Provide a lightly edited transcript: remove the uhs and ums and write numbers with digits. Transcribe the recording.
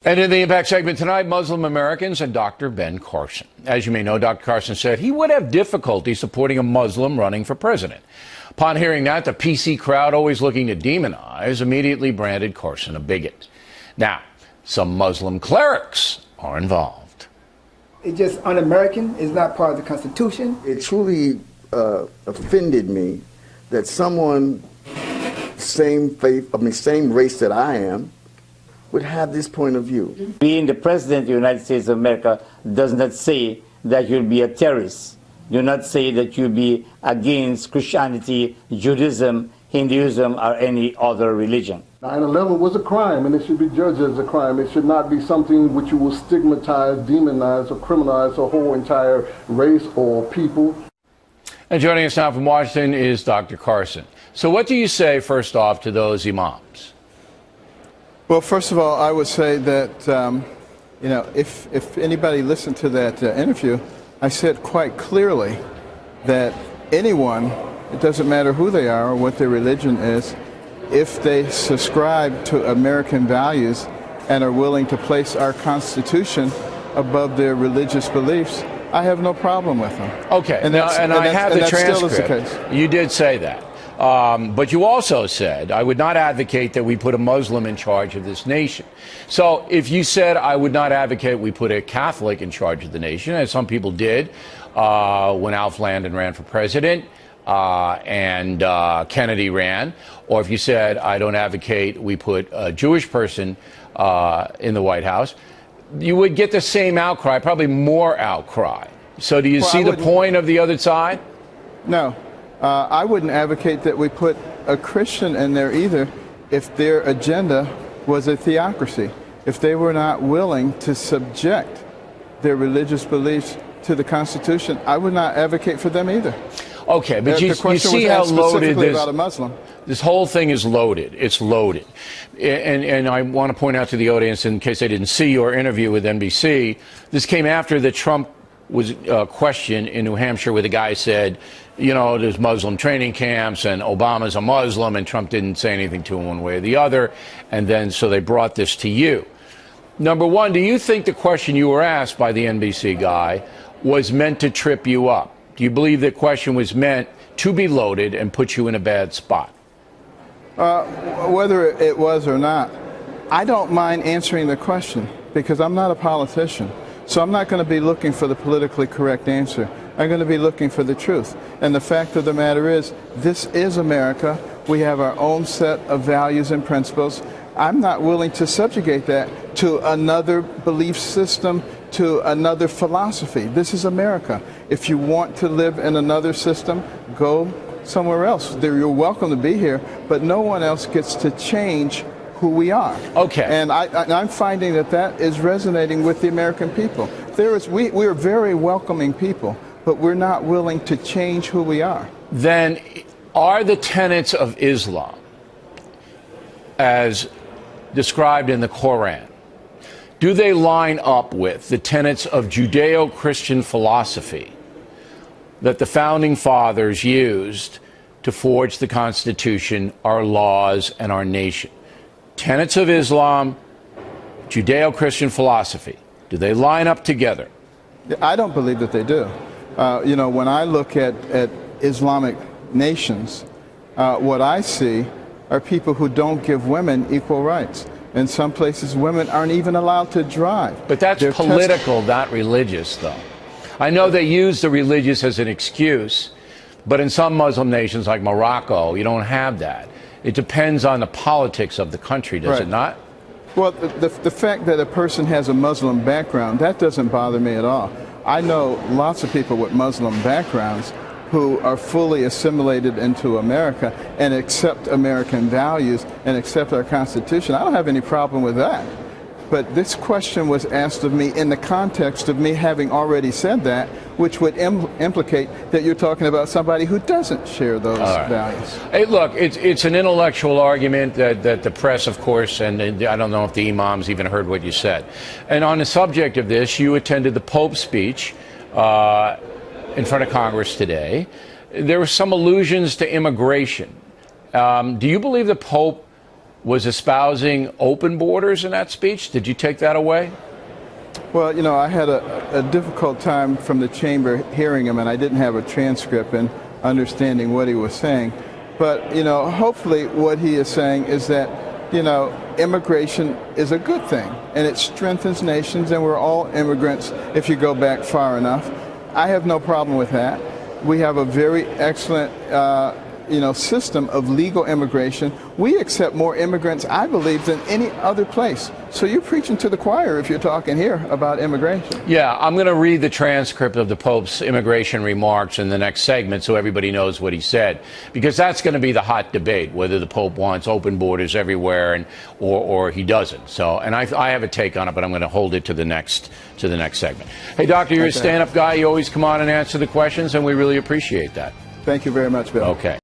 And in the Impact segment tonight, Muslim Americans and Dr. Ben Carson. As you may know, Dr. Carson said he would have difficulty supporting a Muslim running for president. Upon hearing that, the PC crowd, always looking to demonize, immediately branded Carson a bigot. Now, some Muslim clerics are involved. It's just un-American. It's not part of the Constitution. It truly offended me that someone, same race that I am, would have this point of view. Being the president of the United States of America does not say that you'll be a terrorist. Do not say that you'll be against Christianity, Judaism, Hinduism, or any other religion. 9/11 was a crime, and it should be judged as a crime. It should not be something which you will stigmatize, demonize, or criminalize a whole entire race or people. And joining us now from Washington is Dr. Carson. So what do you say, first off, to those imams? Well, first of all, I would say that, if anybody listened to that interview, I said quite clearly that anyone, it doesn't matter who they are or what their religion is, if they subscribe to American values and are willing to place our Constitution above their religious beliefs, I have no problem with them. Okay, and I have the transcript. You did say that. But you also said, I would not advocate that we put a Muslim in charge of this nation. So if you said, I would not advocate we put a Catholic in charge of the nation, as some people did when Alf Landon ran for president and Kennedy ran, or if you said, I don't advocate we put a Jewish person in the White House, you would get the same outcry, probably more outcry. So do you see the point of the other side? No. I wouldn't advocate that we put a Christian in there either if their agenda was a theocracy, if they were not willing to subject their religious beliefs to the Constitution. I would not advocate for them either. Okay, but you see how loaded this whole thing is loaded. It's loaded. And I want to point out to the audience, in case they didn't see your interview with NBC, this came after the Trump was questioned in New Hampshire where the guy said, there's Muslim training camps and Obama's a Muslim, and Trump didn't say anything to him one way or the other. And then so they brought this to you. Number one, do you think the question you were asked by the NBC guy was meant to trip you up? Do you believe the question was meant to be loaded and put you in a bad spot? Whether it was or not, I don't mind answering the question because I'm not a politician. So I'm not going to be looking for the politically correct answer. I'm going to be looking for the truth. And the fact of the matter is, this is America. We have our own set of values and principles. I'm not willing to subjugate that to another belief system, to another philosophy. This is America. If you want to live in another system, go somewhere else. You're welcome to be here, but no one else gets to change who we are. Okay. And I'm finding that is resonating with the American people. We are very welcoming people, but we're not willing to change who we are. Then are the tenets of Islam, as described in the Quran, do they line up with the tenets of Judeo-Christian philosophy that the founding fathers used to forge the Constitution, our laws, and our nation? Tenets of Islam, Judeo-Christian philosophy, do they line up together? I don't believe that they do. When I look at Islamic nations, what I see are people who don't give women equal rights. In some places, women aren't even allowed to drive. But that's political, not religious, though. I know they use the religious as an excuse, but in some Muslim nations like Morocco, you don't have that. It depends on the politics of the country, does it not? Well, the fact that a person has a Muslim background, that doesn't bother me at all. I know lots of people with Muslim backgrounds who are fully assimilated into America and accept American values and accept our Constitution. I don't have any problem with that. But this question was asked of me in the context of me having already said that, which would implicate that you're talking about somebody who doesn't share those values. Hey, look, it's an intellectual argument that the press, of course, and I don't know if the imams even heard what you said. And on the subject of this, you attended the Pope's speech in front of Congress today. There were some allusions to immigration. Do you believe the Pope was espousing open borders in that speech. Did you take that away? Well, you know, I had a difficult time from the chamber hearing him, and I didn't have a transcript and understanding what he was saying. But, you know, hopefully what he is saying is that, you know, immigration is a good thing, and it strengthens nations, and we're all immigrants if you go back far enough. I have no problem with that. We have a very excellent system of legal immigration. We accept more immigrants, I believe, than any other place. So you're preaching to the choir if you're talking here about immigration. Yeah, I'm going to read the transcript of the Pope's immigration remarks in the next segment so everybody knows what he said, because that's going to be the hot debate, whether the Pope wants open borders everywhere or he doesn't. So, and I have a take on it, but I'm going to hold it to the next segment. Hey, Doctor, you're a stand-up guy. You always come on and answer the questions, and we really appreciate that. Thank you very much, Bill. Okay.